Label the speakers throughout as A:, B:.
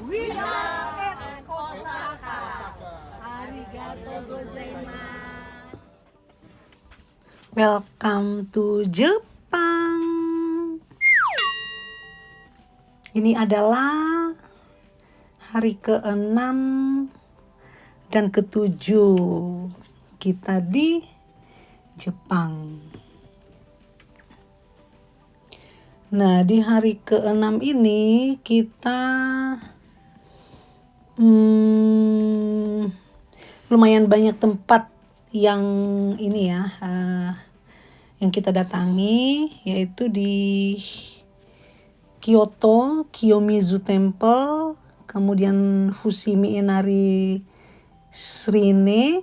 A: We are at Osaka. Arigatou gozaimasu. Welcome to Jepang. Ini adalah hari ke-6 dan ke-7 kita di Jepang. Nah, di hari ke-6 ini kita lumayan banyak tempat yang ini ya, yang kita datangi, yaitu di Kyoto, Kiyomizu Temple, kemudian Fushimi Inari Shrine,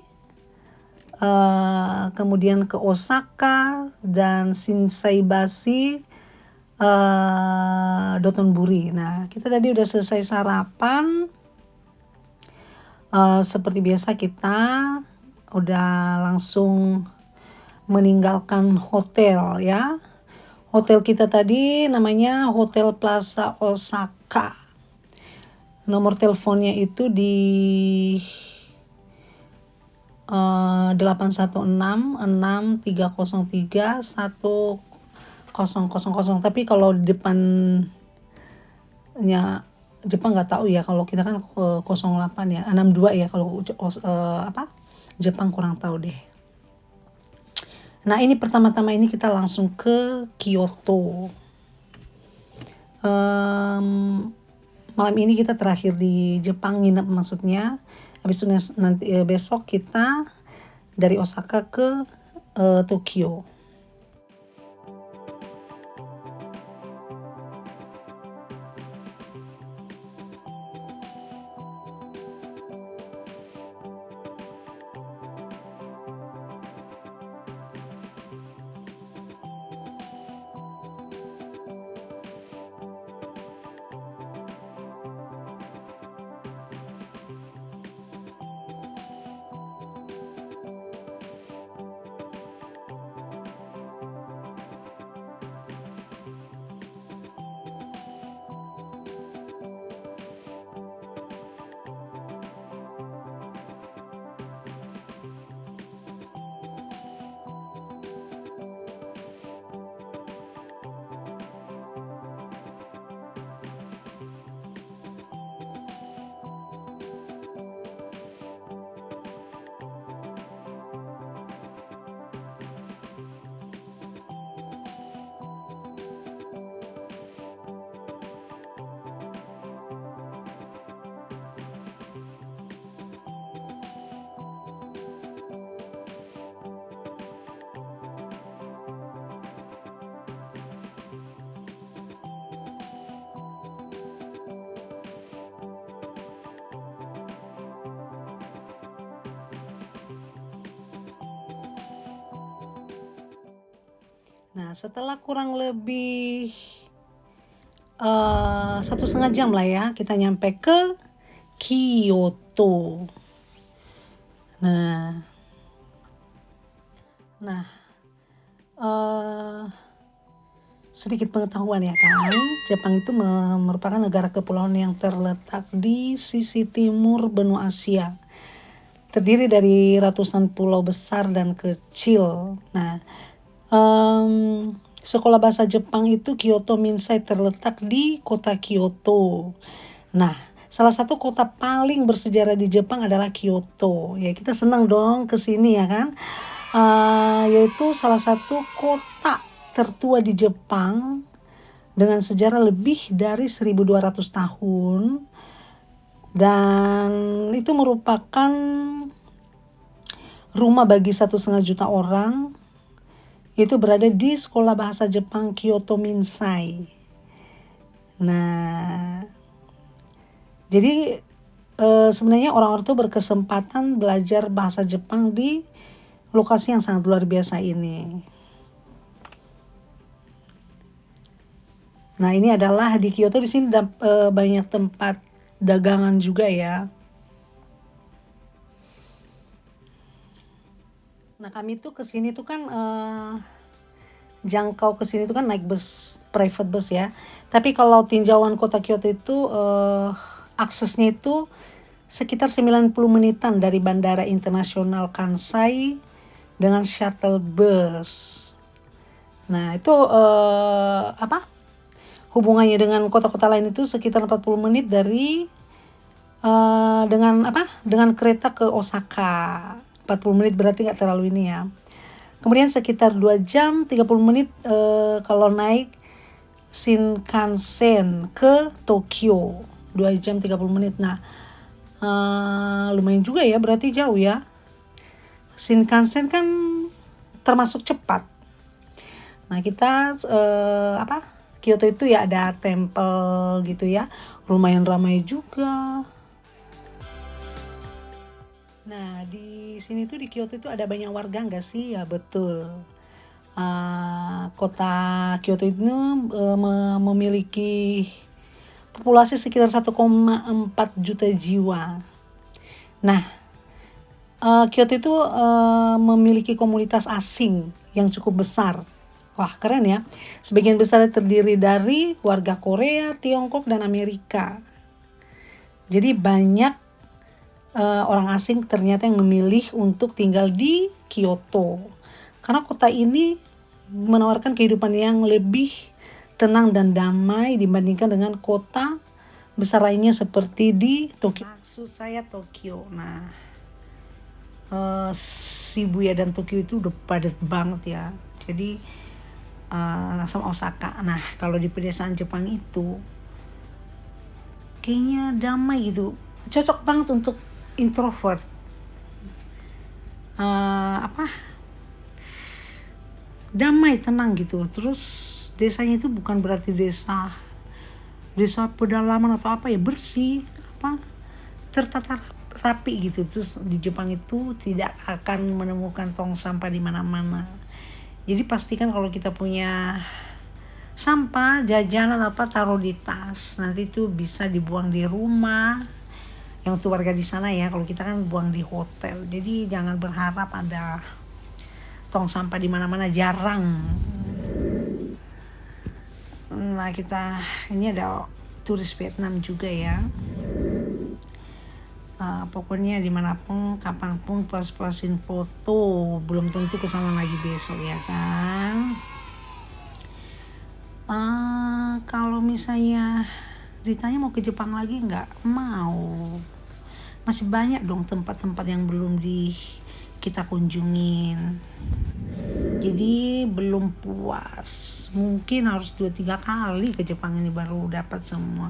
A: kemudian ke Osaka dan Shinsaibashi, Dotonbori. Nah, kita tadi udah selesai sarapan. Seperti biasa kita udah langsung meninggalkan hotel ya. Hotel kita tadi namanya Hotel Plaza Osaka. Nomor teleponnya itu di 816-6303-1000. Tapi kalau di depannya Jepang nggak tahu ya, kalau kita kan 08 ya, 62 ya kalau Jepang kurang tahu deh. Nah, ini pertama-tama ini kita langsung ke Kyoto. Malam ini kita terakhir di Jepang, nginep maksudnya. Habis itu nanti besok kita dari Osaka ke Tokyo. Nah, setelah kurang lebih 1,5 jam lah ya, kita nyampe ke Kyoto. Nah, sedikit pengetahuan ya kan, Jepang itu merupakan negara kepulauan yang terletak di sisi timur benua Asia. Terdiri dari ratusan pulau besar dan kecil. Nah, sekolah bahasa Jepang itu Kyoto Minsai terletak di kota Kyoto. Nah, salah satu kota paling bersejarah di Jepang adalah Kyoto. Ya, kita senang dong ke sini ya kan. Yaitu salah satu kota tertua di Jepang dengan sejarah lebih dari 1.200 tahun. Dan itu merupakan rumah bagi 1,5 juta orang. Itu berada di sekolah bahasa Jepang Kyoto Minsai. Nah, jadi sebenarnya orang-orang itu berkesempatan belajar bahasa Jepang di lokasi yang sangat luar biasa ini. Nah, ini adalah di Kyoto, di sini banyak tempat dagangan juga ya. Nah, kami tuh kesini tuh kan jangkau kesini tuh kan naik bus, private bus ya. Tapi kalau tinjauan kota Kyoto itu aksesnya itu sekitar 90 menitan dari Bandara Internasional Kansai dengan shuttle bus. Nah itu hubungannya dengan kota-kota lain itu sekitar 40 menit dari dengan kereta ke Osaka. 40 menit berarti nggak terlalu ini ya. Kemudian sekitar 2 jam 30 menit kalau naik Shinkansen ke Tokyo. 2 jam 30 menit. Nah lumayan juga ya, berarti jauh ya. Shinkansen kan termasuk cepat. Nah kita Kyoto itu ya ada tempel gitu ya, lumayan ramai juga. Nah di sini tuh di Kyoto itu ada banyak warga nggak sih? Ya betul. Kota Kyoto itu memiliki populasi sekitar 1,4 juta jiwa. Nah Kyoto itu memiliki komunitas asing yang cukup besar. Wah keren ya. Sebagian besar terdiri dari warga Korea, Tiongkok, dan Amerika. Jadi banyak orang asing ternyata yang memilih untuk tinggal di Kyoto. Karena kota ini menawarkan kehidupan yang lebih tenang dan damai dibandingkan dengan kota besar lainnya seperti di Tokyo. Maksud saya Tokyo. Nah Shibuya dan Tokyo itu udah padat banget ya. Jadi sama Osaka. Nah kalau di pedesaan Jepang itu kayaknya damai gitu, cocok banget untuk introvert. Damai, tenang gitu. Terus desanya itu bukan berarti desa pedalaman atau apa ya, bersih, tertata rapi gitu. Terus di Jepang itu tidak akan menemukan tong sampah di mana-mana. Jadi pastikan kalau kita punya sampah, jajanan taruh di tas. Nanti itu bisa dibuang di rumah. Yang untuk warga di sana ya, kalau kita kan buang di hotel. Jadi jangan berharap ada tong sampah di mana-mana, jarang. Nah ini ada turis Vietnam juga ya. Pokoknya dimanapun, kapanpun, puas-puasin foto. Belum tentu kesana lagi besok ya kan. Kalau misalnya ditanya mau ke Jepang lagi, nggak mau. Masih banyak dong tempat-tempat yang belum kita kunjungin. Jadi belum puas. Mungkin harus 2-3 kali ke Jepang ini baru dapat semua.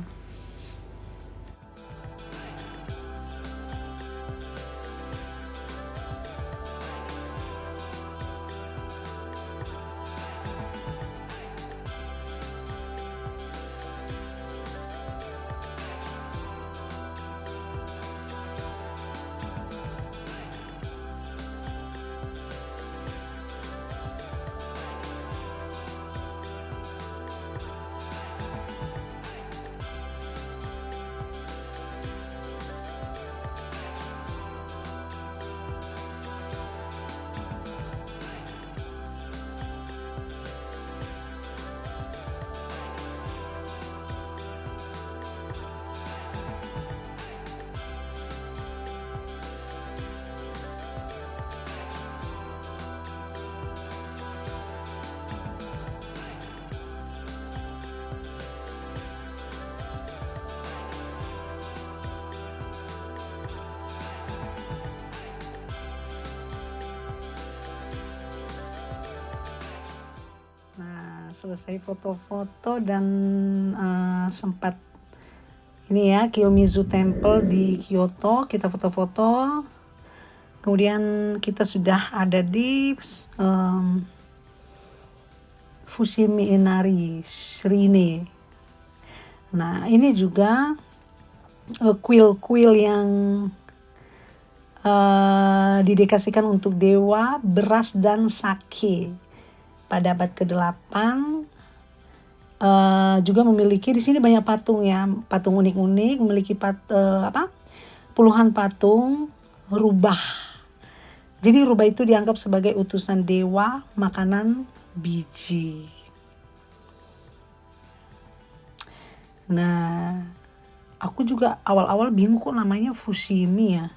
A: Selesai foto-foto dan sempat ini ya, Kiyomizu Temple di Kyoto, kita foto-foto. Kemudian kita sudah ada di Fushimi Inari Shrine. Nah ini juga kuil-kuil yang didedikasikan untuk dewa, beras, dan sake. Pada abad ke-8 juga memiliki di sini banyak patung ya, patung unik-unik, memiliki puluhan patung rubah. Jadi rubah itu dianggap sebagai utusan dewa, makanan, biji. Nah Aku juga awal-awal bingung kok namanya fushimi ya.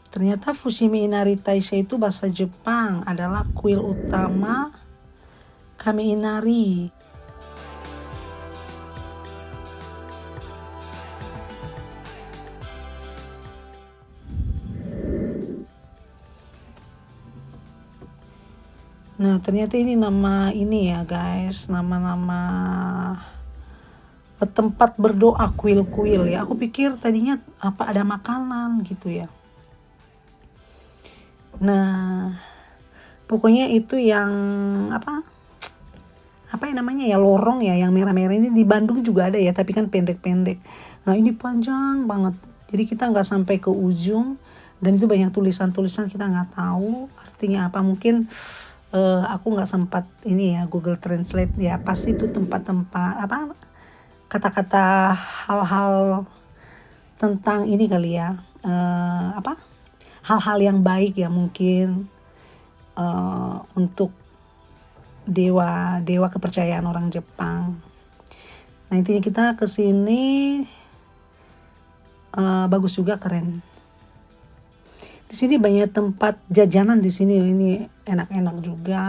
A: Ternyata fushimi inari taisha itu bahasa Jepang adalah kuil utama kami inari. Nah, ternyata ini nama ini ya guys, nama-nama tempat berdoa kuil-kuil ya. Aku pikir tadinya apa ada makanan gitu ya. Nah, pokoknya itu yang apa yang namanya ya, lorong ya, yang merah-merah ini di Bandung juga ada ya, tapi kan pendek-pendek. Nah, ini panjang banget. Jadi kita nggak sampai ke ujung, dan itu banyak tulisan-tulisan kita nggak tahu artinya apa. Mungkin aku nggak sempat ini ya Google Translate ya. Pasti itu tempat-tempat apa, kata-kata hal-hal tentang ini kali ya, apa hal-hal yang baik ya mungkin, untuk dewa kepercayaan orang Jepang. Nah, intinya kita kesini bagus juga, keren. Di sini banyak tempat jajanan di sini, ini enak-enak juga.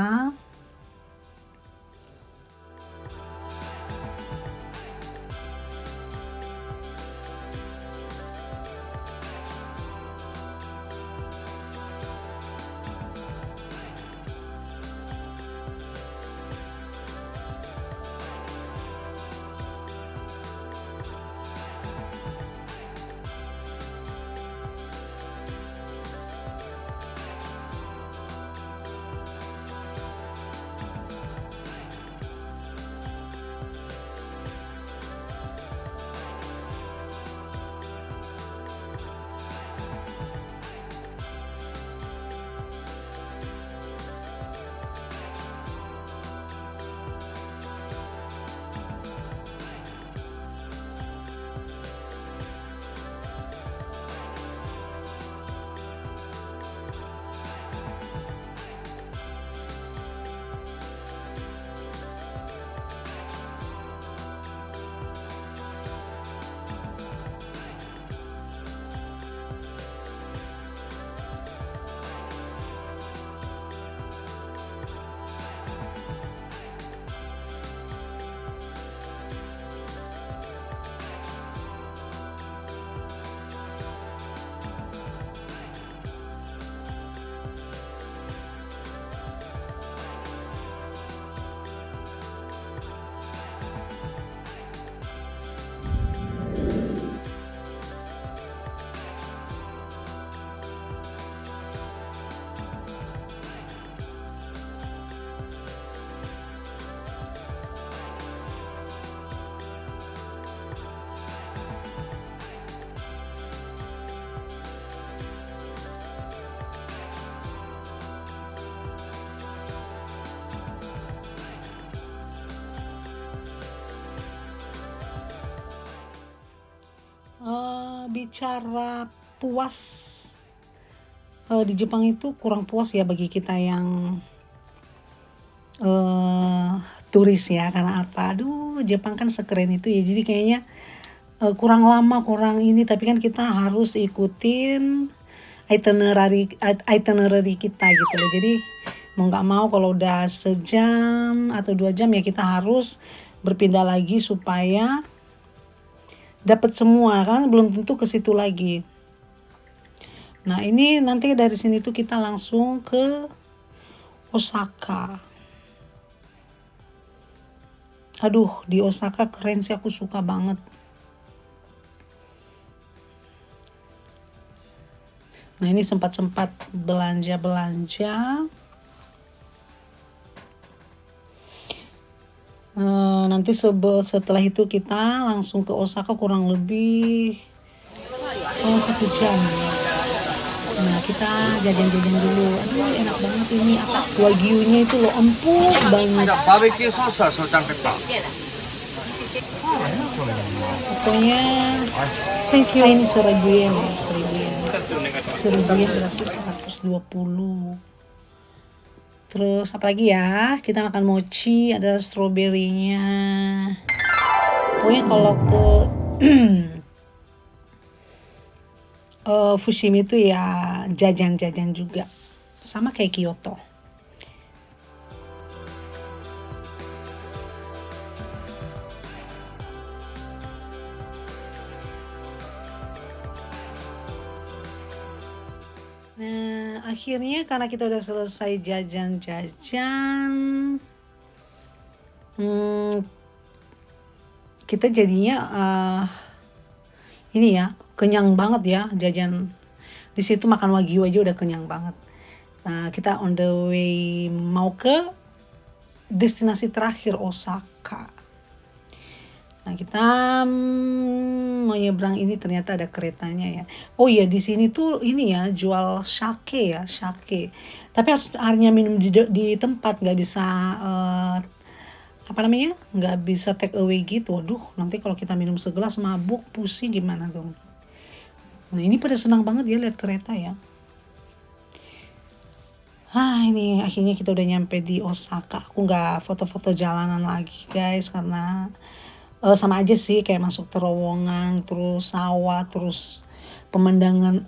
A: Bicara puas, di Jepang itu kurang puas ya bagi kita yang turis ya. Karena apa? Aduh, Jepang kan sekeren itu ya. Jadi kayaknya kurang lama, kurang ini. Tapi kan kita harus ikutin itinerary kita gitu loh. Jadi mau nggak mau kalau udah sejam atau 2 jam ya kita harus berpindah lagi supaya dapat semua, kan belum tentu ke situ lagi. Nah, ini nanti dari sini tuh kita langsung ke Osaka. Aduh, di Osaka keren sih, aku suka banget. Nah, ini sempat belanja. Nanti setelah itu kita langsung ke Osaka, kurang lebih 1 jam. Nah, kita jajan-jajan dulu. Aduh, enak banget ini, apa, wagyunya itu loh, empuk banget.
B: Barbecue sauce, Sultan pepper.
A: Pokoknya thank you. Ini 1.000 yen ya, 1.000 yen. 1.000 yen berarti 120. Terus apa lagi ya? Kita makan mochi, ada stroberinya. Pokoknya kalau ke Fushimi itu ya jajan-jajan juga, sama kayak Kyoto. Nah, akhirnya karena kita udah selesai jajan-jajan, kita jadinya ini ya, kenyang banget ya jajan. Di situ makan wagyu aja udah kenyang banget. Nah, kita on the way mau ke destinasi terakhir, Osaka. Nah, kita mau nyebrang ini ternyata ada keretanya ya. Oh iya, di sini tuh ini ya jual sake ya, sake. Tapi harus hanya minum di tempat, nggak bisa nggak bisa take away gitu. Waduh, nanti kalau kita minum segelas mabuk, pusing gimana dong. Nah, ini pada senang banget ya lihat kereta ya. Ini akhirnya kita udah nyampe di Osaka. Aku nggak foto-foto jalanan lagi guys, karena sama aja sih kayak masuk terowongan, terus sawah, terus pemandangan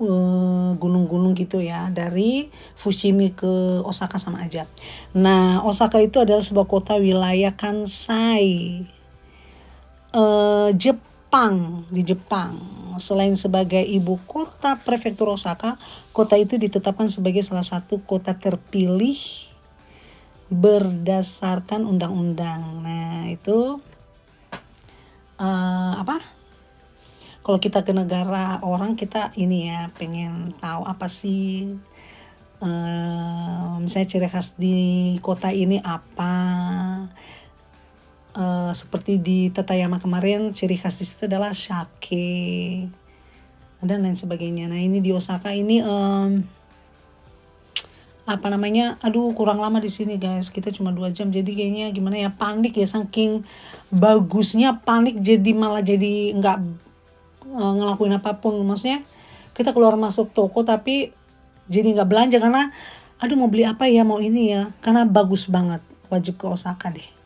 A: gunung-gunung gitu ya. Dari Fushimi ke Osaka sama aja. Nah, Osaka itu adalah sebuah kota wilayah Kansai, di Jepang. Selain sebagai ibu kota prefektur Osaka, kota itu ditetapkan sebagai salah satu kota terpilih berdasarkan undang-undang. Nah, itu kalau kita ke negara orang, kita ini ya pengen tahu apa sih misalnya ciri khas di kota ini apa. Seperti di Tatayama kemarin, ciri khas di situ adalah sake dan lain sebagainya. Nah, ini di Osaka ini kurang lama di sini guys, kita cuma 2 jam, jadi kayaknya gimana ya, panik ya, saking bagusnya panik, jadi malah jadi nggak ngelakuin apapun. Maksudnya kita keluar masuk toko tapi jadi nggak belanja karena mau beli apa ya, mau ini ya, karena bagus banget. Wajib ke Osaka deh.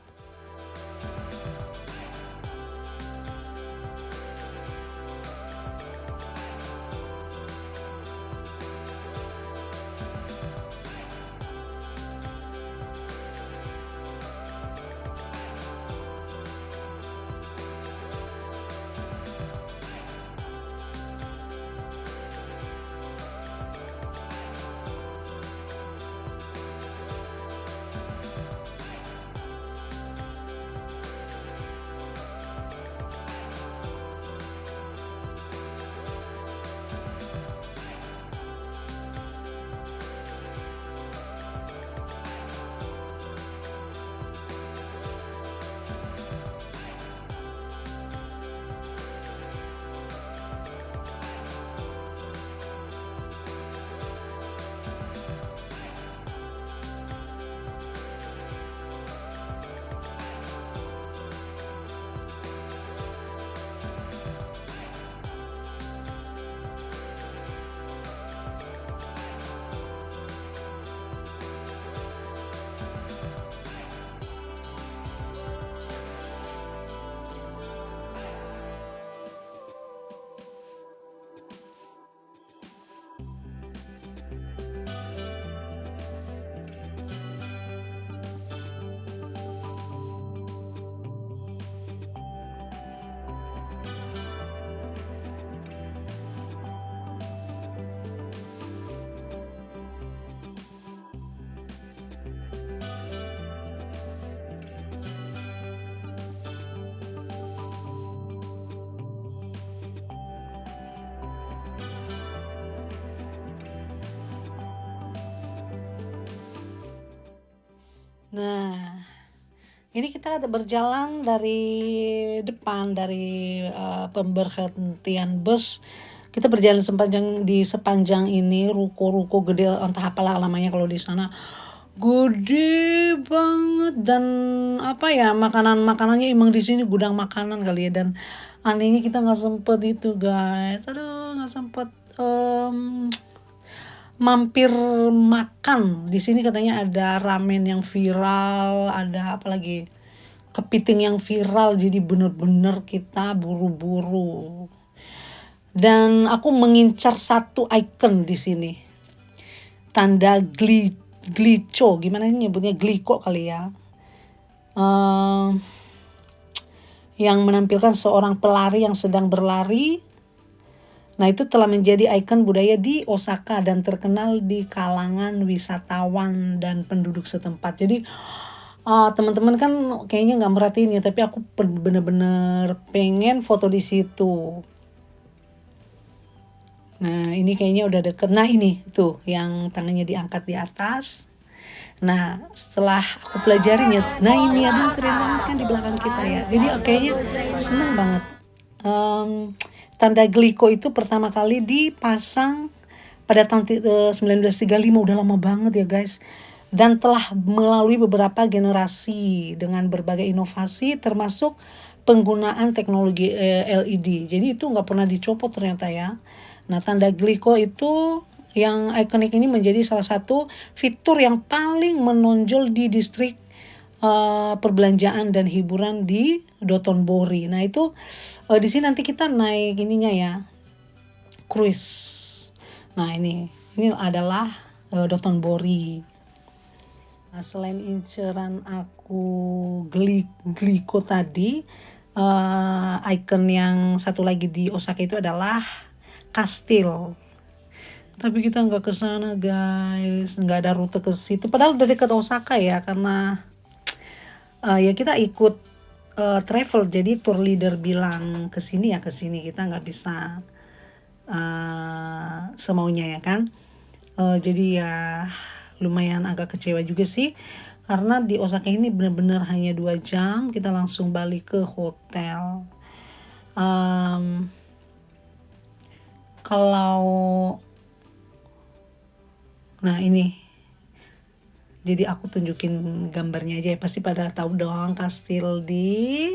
A: Nah, ini kita berjalan dari depan, dari pemberhentian bus. Kita berjalan sepanjang ini ruko-ruko gede, entah apalah namanya kalau di sana. Gede banget, dan makanannya emang di sini gudang makanan kali ya. Dan anehnya kita nggak sempet itu guys, nggak sempet mampir makan. Di sini katanya ada ramen yang viral, ada apalagi kepiting yang viral, jadi bener-bener kita buru-buru. Dan aku mengincar satu icon di sini. Tanda glico, gimana sih nyebutnya, gliko kali ya. Yang menampilkan seorang pelari yang sedang berlari. Nah, itu telah menjadi ikon budaya di Osaka dan terkenal di kalangan wisatawan dan penduduk setempat. Jadi teman-teman kan kayaknya nggak merhatiin ya, tapi aku bener-bener pengen foto di situ. Nah, ini kayaknya udah deket. Nah, ini tuh yang tangannya diangkat di atas. Nah, setelah aku pelajarin ya, nah ini aduh keren banget kan di belakang kita ya. Jadi kayaknya seneng banget. Tanda gliko itu pertama kali dipasang pada tahun 1935, udah lama banget ya guys. Dan telah melalui beberapa generasi dengan berbagai inovasi termasuk penggunaan teknologi LED. Jadi itu nggak pernah dicopot ternyata ya. Nah, tanda gliko itu yang ikonik ini menjadi salah satu fitur yang paling menonjol di distrik perbelanjaan dan hiburan di Dotonbori. Nah, itu di sini nanti kita naik ininya ya, cruise. Nah, ini adalah Dotonbori. Nah, selain inceran aku gliko tadi, icon yang satu lagi di Osaka itu adalah kastil. Tapi kita nggak ke sana guys, nggak ada rute ke situ. Padahal udah dekat Osaka ya, karena ya kita ikut travel. Jadi tour leader bilang ke sini ya ke sini, kita nggak bisa semaunya ya kan. Jadi ya lumayan agak kecewa juga sih, karena di Osaka ini benar-benar hanya 2 jam kita langsung balik ke hotel. Nah ini, jadi aku tunjukin gambarnya aja ya, pasti pada tahu dong kastil di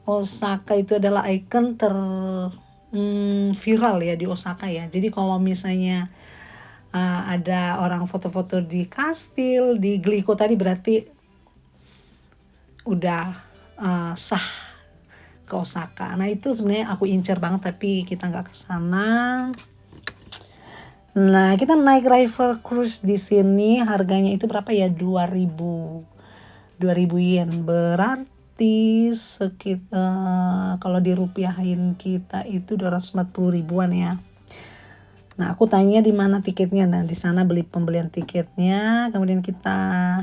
A: Osaka itu adalah ikon viral ya di Osaka ya. Jadi kalau misalnya ada orang foto-foto di kastil, di gliko tadi, berarti udah sah ke Osaka. Nah itu sebenarnya aku incer banget, tapi kita nggak ke sana. Nah, kita naik river cruise di sini, harganya itu berapa ya? 2000 yen, berarti sekitar kalau dirupiahin kita itu 240 ribuan ya. Nah, aku tanya di mana tiketnya. Nah, di sana pembelian tiketnya, kemudian kita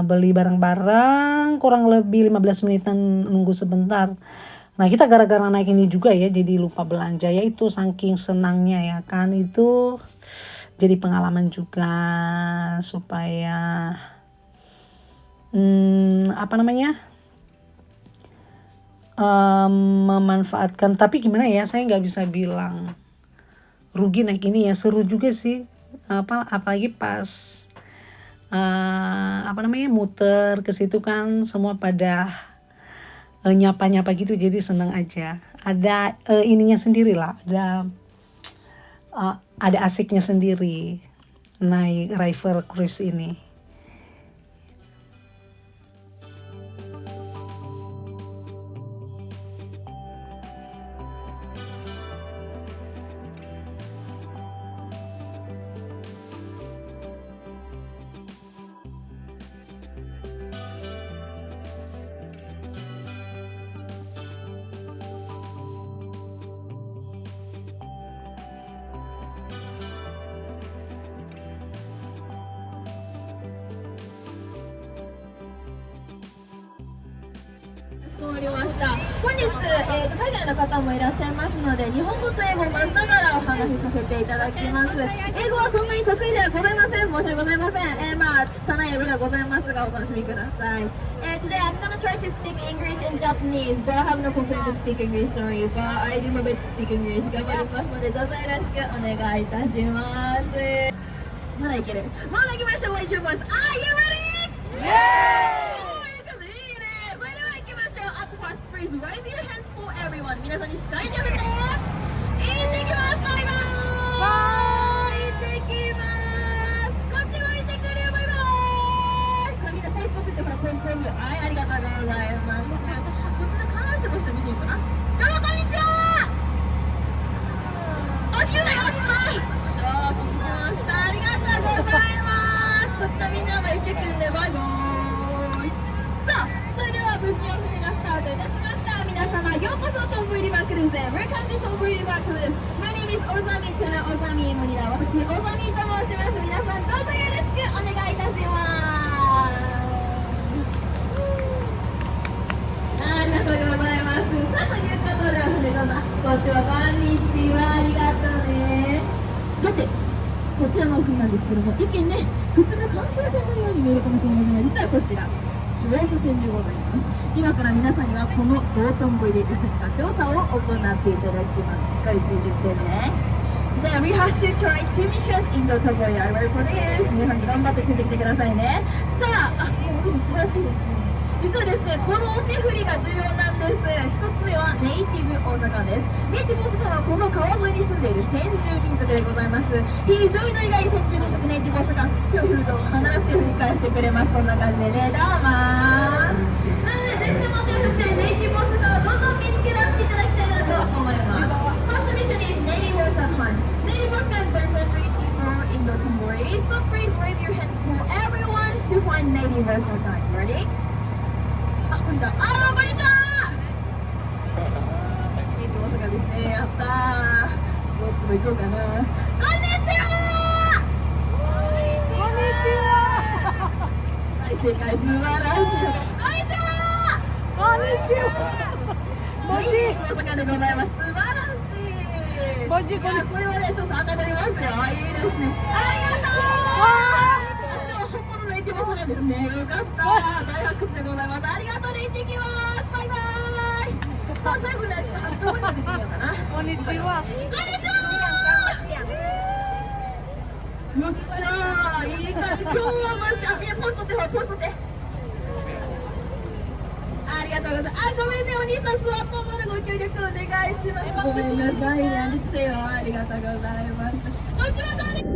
A: beli bareng-bareng, kurang lebih 15 menitan nunggu sebentar. Nah, kita gara-gara naik ini juga ya, jadi lupa belanja ya, itu saking senangnya ya kan. Itu jadi pengalaman juga supaya memanfaatkan. Tapi gimana ya, saya nggak bisa bilang rugi naik ini ya, seru juga sih. Apalagi pas muter ke situ kan semua pada nyapa-nyapa gitu, jadi seneng aja. Ada ininya sendiri lah, ada asiknya sendiri naik river cruise ini.
C: 本日、海外の方もいらっしゃいますので、日本語と英語を混ぜながらお話しさせていただきます。英語はそんなに得意ではございません。申し訳ございません。拙い英語ではございますが、お楽しみください。Today I'm gonna try to speak English and Japanese, but I have no confidence to speak English, sorry, but I do my best to speak English. 頑張りますので、どうぞよろしくお願いいたします。まだいける。まだ行きましょう、Wait your voice. Are you ready? Yeah! Please wave your hands for everyone. 皆さんにしっかり手を振って。行ってきます。バイバーイ。行ってきます。こっちも行ってくるよ。バイバーイ。これみんなフェイスブックってほらフェイスブック。はい、ありがとうございます。こっちの観覧車の人見てみようかな。どうもこんにちは。クルーズへ Welcome to Tombol River Cruise. My name is Ozami Chara Ozami Morira. 私、Ozami と申します。皆さんどうぞよろしくお願いいたします。ありがとうございます。さあ、ということで、船戸さん、こんにちは、こんにちは、ありがとうね。さて、こちらのお船なんですけども、一見ね、普通の環境船のように見えるかもしれませんが、実はこちら、調査船でございます。今から皆さんにはこの道頓堀でいくつか調査を行っていただきます。しっかりついてきてね。Today we have to try two missions in Dotonbori. Are you ready for this? 皆さん頑張ってついてきてくださいね。さあ、もう素晴らしいですね。実はですね、このお手振りが重要なんです。一つ目はネイティブ大阪です。ネイティブ大阪はこの川沿いに住んでいる先住民族でございます。非常に意外先住民族ネイティブ大阪、手を振ると必ず手を振り返してくれます。こんな感じでね、どうもなので、ぜひとも手を振ってネイティブ大阪をどんどん見つけ出していただきたいなと思います。First mission is Native Osaka Hunt. Native Osaka is very friendly people in Dotonbori. So please wave your hands for everyone to find Native Osaka. Ready?あ、こんにちは。こんにちは。ネイティブ大阪ですね。やったー。どっちも行こうかな。こんにちは。はい、正解。素晴らしい。こんにちは。
A: こんにちは。
C: ネイティブ大阪でございます。素晴らしい。
A: こんにちは。
C: これはね、ちょっと当たりますよ。いいですね。ありがとう。本物のネイティブ大阪ですね。よかった。大発掘でございます。ありがとうね。行ってきます。バイバーイ。さあ、最後にちょっと端の方に出てみようかな。
A: こんにちは。
C: こんにちは。よっしゃー。いい感じ。今日はマジ。みんなポストって、ポストって。ありがとうございます。ごめんね、お兄さん座ったままご協力お願いします。ごめんなさいね、ありがとうございます。こんにちは、こんにちは。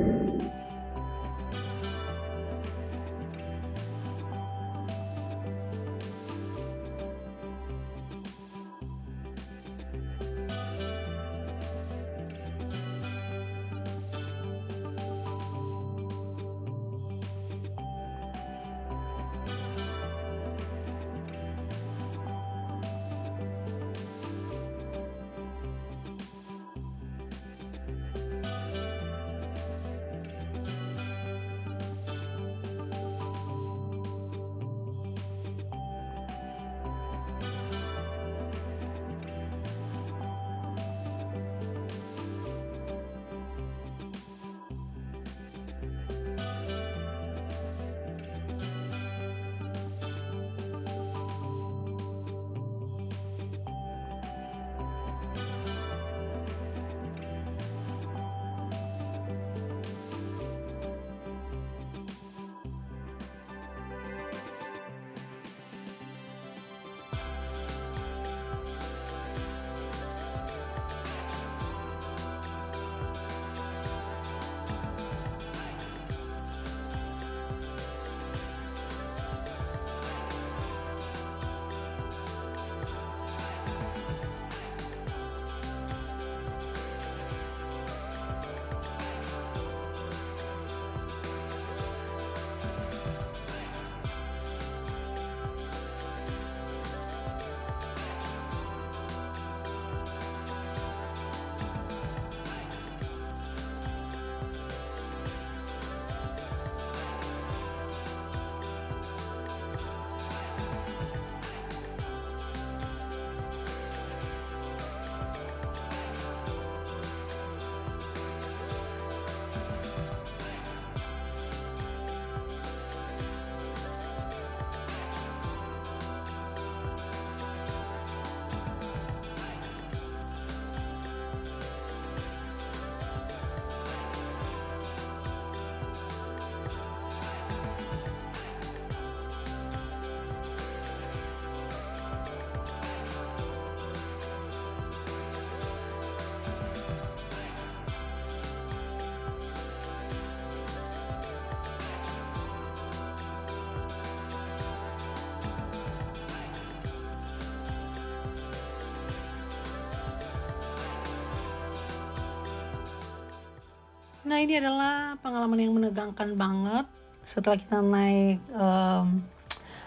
A: Nah, ini adalah pengalaman yang menegangkan banget setelah kita naik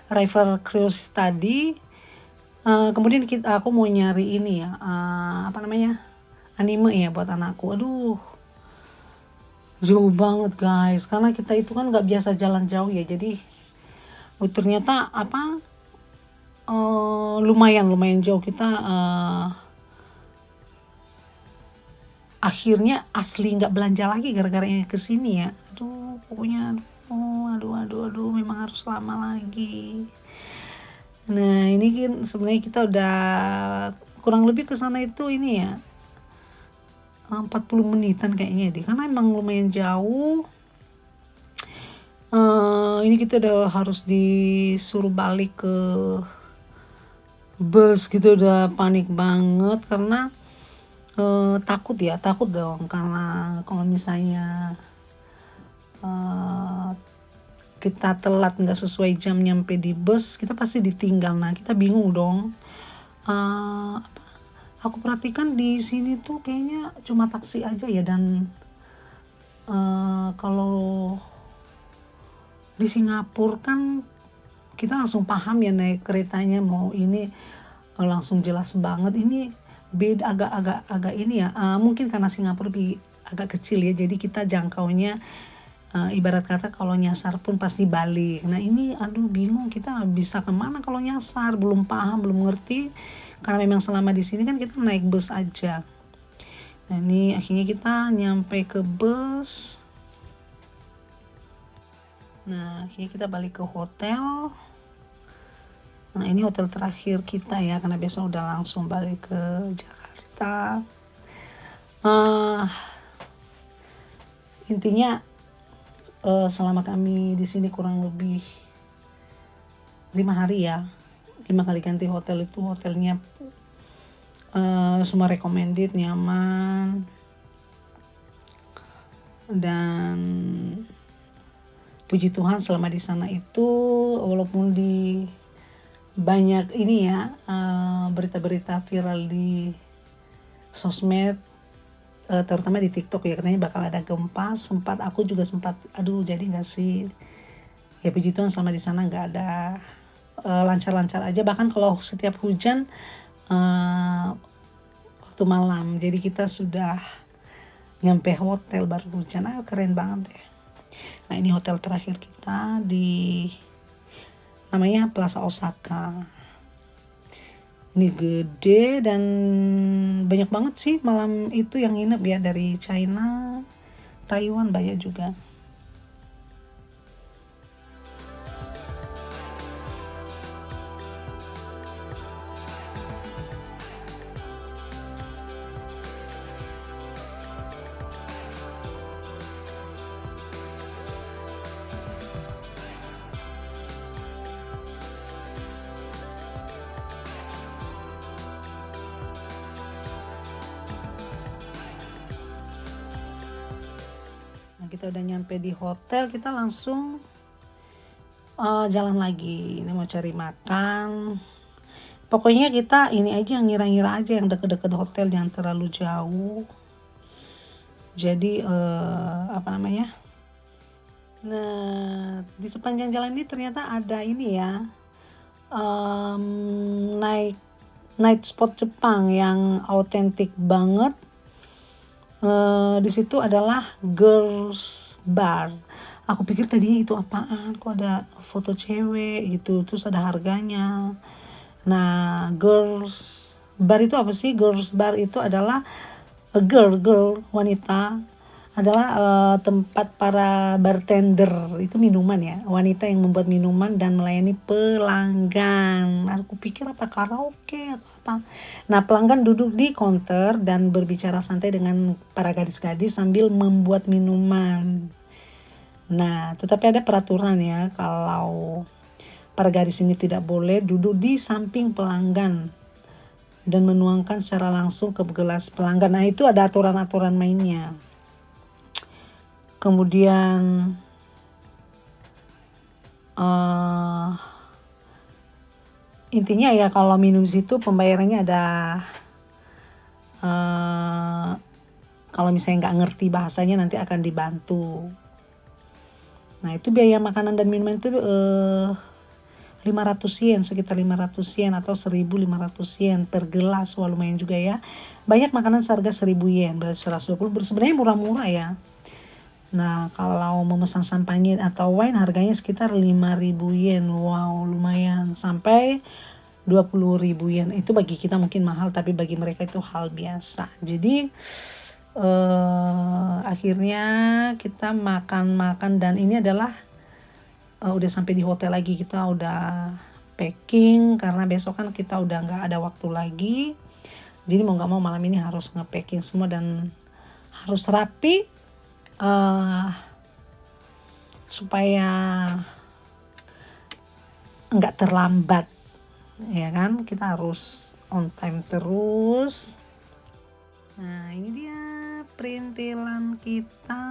A: river cruise tadi. Kemudian aku mau nyari ini ya, apa namanya, anime ya buat anakku. Aduh, jauh banget guys, karena kita itu kan nggak biasa jalan jauh ya, jadi ternyata apa, lumayan jauh kita, akhirnya asli nggak belanja lagi gara-gara yang kesini ya. Aduh, pokoknya aduh, memang harus lama lagi. Nah ini kan sebenarnya kita udah kurang lebih ke sana itu ini ya, 40 menitan kayaknya deh, karena emang lumayan jauh. Ini kita udah harus disuruh balik ke bus gitu, udah panik banget karena takut dong, karena kalau misalnya kita telat nggak sesuai jam nyampe di bus, kita pasti ditinggal. Nah kita bingung dong. Aku perhatikan di sini tuh kayaknya cuma taksi aja ya, dan kalau di Singapura kan kita langsung paham ya naik keretanya mau ini, langsung jelas banget. Ini beda, agak ini ya, mungkin karena Singapura agak kecil ya, jadi kita jangkaunya ibarat kata kalau nyasar pun pasti balik. Nah ini aduh bingung, kita bisa kemana kalau nyasar, belum paham, belum ngerti, karena memang selama di sini kan kita naik bus aja. Nah ini akhirnya kita nyampe ke bus. Nah akhirnya kita balik ke hotel. Nah ini hotel terakhir kita ya, karena besok udah langsung balik ke Jakarta. Intinya selama kami di sini kurang lebih 5 hari ya, 5 kali ganti hotel, itu hotelnya semua recommended, nyaman, dan puji Tuhan selama di sana itu walaupun di banyak ini ya, berita-berita viral di sosmed, terutama di TikTok ya, katanya bakal ada gempa. Aku juga sempat aduh jadi nggak sih, ya puji Tuhan selama di sana nggak ada, lancar-lancar aja. Bahkan kalau setiap hujan waktu malam, jadi kita sudah nyampe hotel baru hujan. Keren banget ya. Nah ini hotel terakhir kita di namanya Plaza Osaka. Ini gede dan banyak banget sih malam itu yang nginep ya, dari China, Taiwan banyak juga. Kita udah nyampe di hotel, kita langsung jalan lagi. Ini mau cari makan. Pokoknya kita ini aja, ngira-ngira aja yang deket-deket hotel, jangan terlalu jauh. Jadi apa namanya? Nah di sepanjang jalan ini ternyata ada ini ya, night spot Jepang yang autentik banget. Di situ adalah girls bar. Aku pikir tadinya itu apaan, kok ada foto cewek gitu, terus ada harganya. Nah girls bar itu apa sih? Girls bar itu adalah girl wanita, adalah tempat para bartender, itu minuman ya, wanita yang membuat minuman dan melayani pelanggan. Aku pikir apa karaoke atau apa. Nah pelanggan duduk di counter dan berbicara santai dengan para gadis-gadis sambil membuat minuman. Nah tetapi ada peraturan ya, kalau para gadis ini tidak boleh duduk di samping pelanggan dan menuangkan secara langsung ke gelas pelanggan. Nah itu ada aturan-aturan mainnya. Kemudian intinya ya kalau minum situ pembayarannya ada, kalau misalnya nggak ngerti bahasanya nanti akan dibantu. Nah itu biaya makanan dan minuman itu 500 yen, sekitar 500 yen atau 1.500 yen per gelas. Wah, lumayan juga ya. Banyak makanan seharga 1.000 yen, berarti 120, sebenarnya murah-murah ya. Nah, kalau memesan champagne atau wine harganya sekitar 5.000 yen. Wow, lumayan. Sampai 20.000 yen. Itu bagi kita mungkin mahal, tapi bagi mereka itu hal biasa. Jadi akhirnya kita makan-makan, dan ini adalah udah sampai di hotel lagi. Kita udah packing karena besok kan kita udah nggak ada waktu lagi. Jadi mau nggak mau malam ini harus nge-packing semua dan harus rapi supaya nggak terlambat, ya kan. Kita harus on time terus. Nah, ini dia perintilan kita.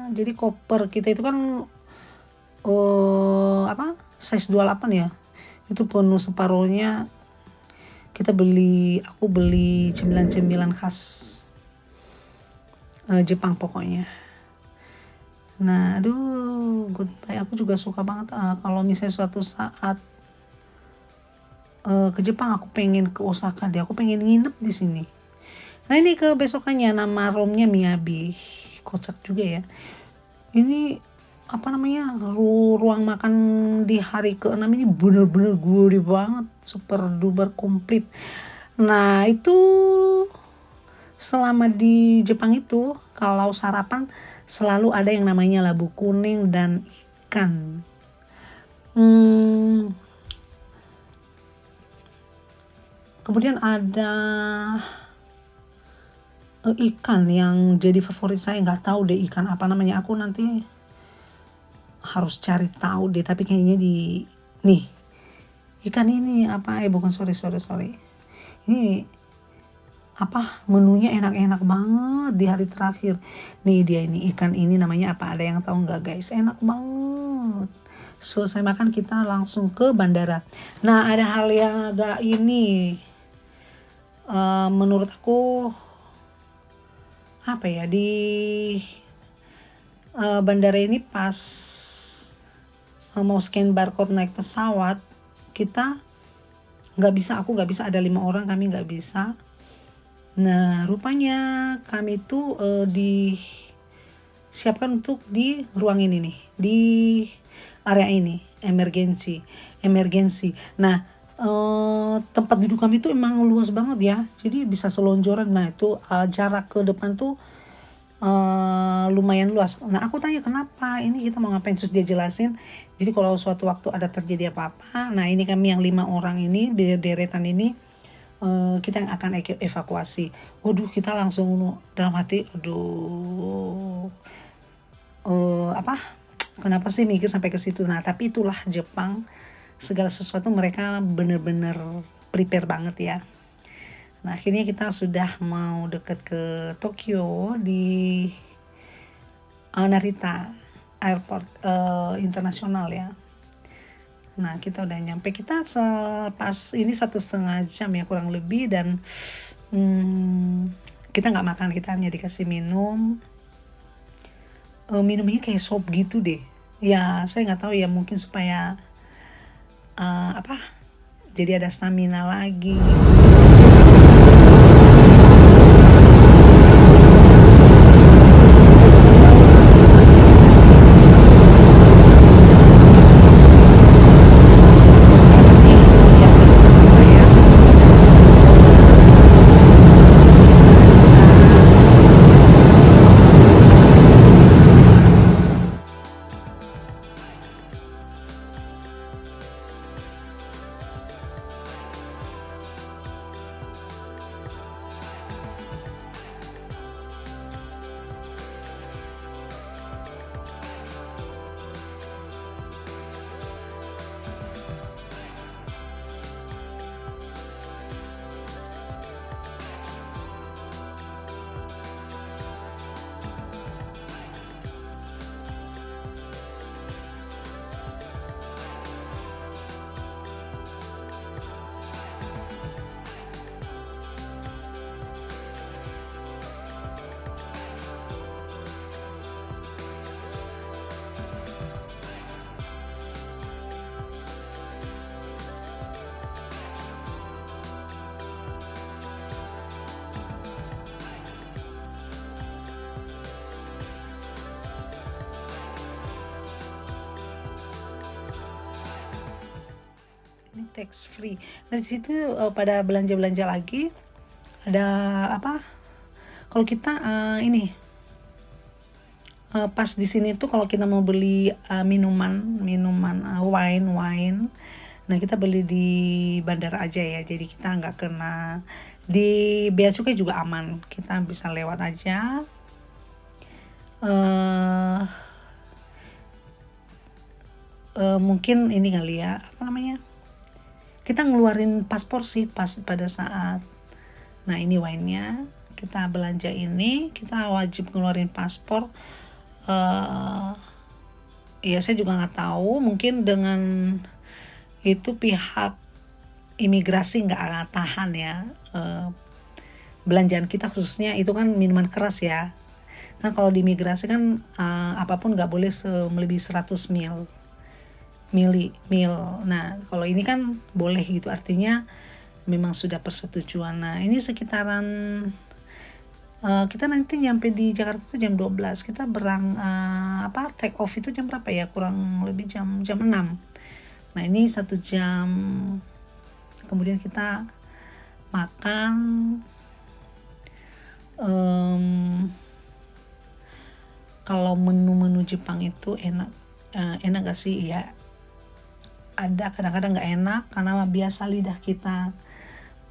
A: Jadi koper kita itu kan size 28 ya. Itu penuh separuhnya. Aku beli cemilan-cemilan khas Jepang pokoknya. Nah, aduh, goodbye. Aku juga suka banget kalau misalnya suatu saat ke Jepang, aku pengen ke Osaka deh. Aku pengen nginep di sini. Nah, ini kebesokannya, nama roomnya Miyabi. Kocak juga ya. Ini ruang makan di hari ke-6 ini bener-bener gede banget, super duper komplit. Nah, itu selama di Jepang itu kalau sarapan selalu ada yang namanya labu kuning dan ikan. Kemudian ada ikan yang jadi favorit saya, nggak tahu deh ikan apa namanya. Aku nanti harus cari tahu deh, tapi kayaknya nih ikan ini bukan, sorry ini menunya enak-enak banget di hari terakhir. Nih dia, ini ikan ini namanya apa, ada yang tahu nggak guys? Enak banget. Selesai makan kita langsung ke bandara. Nah, ada hal yang agak ini menurut aku di bandara ini pas mau scan barcode naik pesawat, kita aku nggak bisa, ada 5 orang, kami nggak bisa. Nah, rupanya kami itu disiapkan untuk di ruang ini nih, di area ini, emergency. Nah, tempat duduk kami itu emang luas banget ya, jadi bisa selonjoran. Nah, itu jarak ke depan tuh lumayan luas. Nah, aku tanya kenapa ini kita mau ngapain, terus dia jelasin. Jadi kalau suatu waktu ada terjadi apa-apa, nah ini kami yang 5 orang ini deretan ini, kita yang akan evakuasi. Waduh, kita langsung dalam hati, kenapa sih mikir sampai ke situ. Nah, tapi itulah Jepang, segala sesuatu mereka bener-bener prepare banget ya. Nah, akhirnya kita sudah mau deket ke Tokyo di Narita Airport internasional ya. Nah, kita udah nyampe, kita pas ini 1,5 jam ya kurang lebih, dan kita nggak makan, kita hanya dikasih minum. Minumnya kayak sop gitu deh. Ya, saya nggak tahu ya, mungkin supaya jadi ada stamina lagi. tax free. Nah di situ pada belanja lagi ada apa? Kalau kita ini pas di sini tuh kalau kita mau beli minuman wine, nah kita beli di bandara aja ya, jadi kita nggak kena di bea cukai juga aman, kita bisa lewat aja. Mungkin ini kali ya, apa namanya, kita ngeluarin paspor sih pada saat, nah ini wine-nya, kita belanja ini kita wajib ngeluarin paspor. Ya saya juga nggak tahu, mungkin dengan itu pihak imigrasi nggak tahan ya, belanjaan kita khususnya itu kan minuman keras ya, kan kalau di imigrasi kan apapun nggak boleh melebihi 100 mil. Nah kalau ini kan boleh gitu, artinya memang sudah persetujuan. Nah ini sekitaran kita nanti nyampe di Jakarta itu jam 12, kita take off itu jam berapa ya, kurang lebih jam 6. Nah ini 1 jam kemudian kita makan. Kalau menu-menu Jepang itu enak gak sih ya, ada kadang-kadang nggak enak karena biasa lidah kita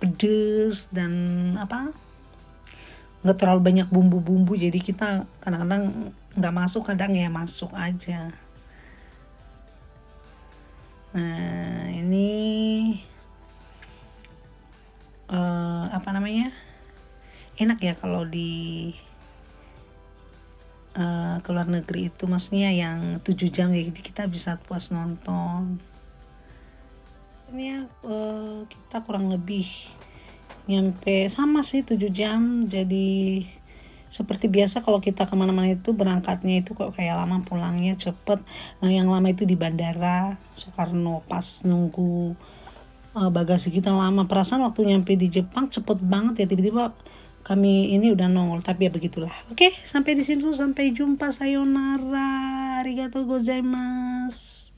A: pedes dan nggak terlalu banyak bumbu-bumbu, jadi kita kadang-kadang nggak masuk, kadang ya masuk aja. Nah ini enak ya kalau di ke luar negeri itu, maksudnya yang 7 jam ya, kita bisa puas nonton. Ini ya kita kurang lebih nyampe sama sih 7 jam, jadi seperti biasa kalau kita kemana-mana itu berangkatnya itu kok kayak lama, pulangnya cepet. Nah yang lama itu di bandara Soekarno, pas nunggu bagasi kita lama, perasaan waktu nyampe di Jepang cepet banget ya, tiba-tiba kami ini udah nongol, tapi ya begitulah. Oke, sampai di sini dulu, sampai jumpa, sayonara, arigatou gozaimasu.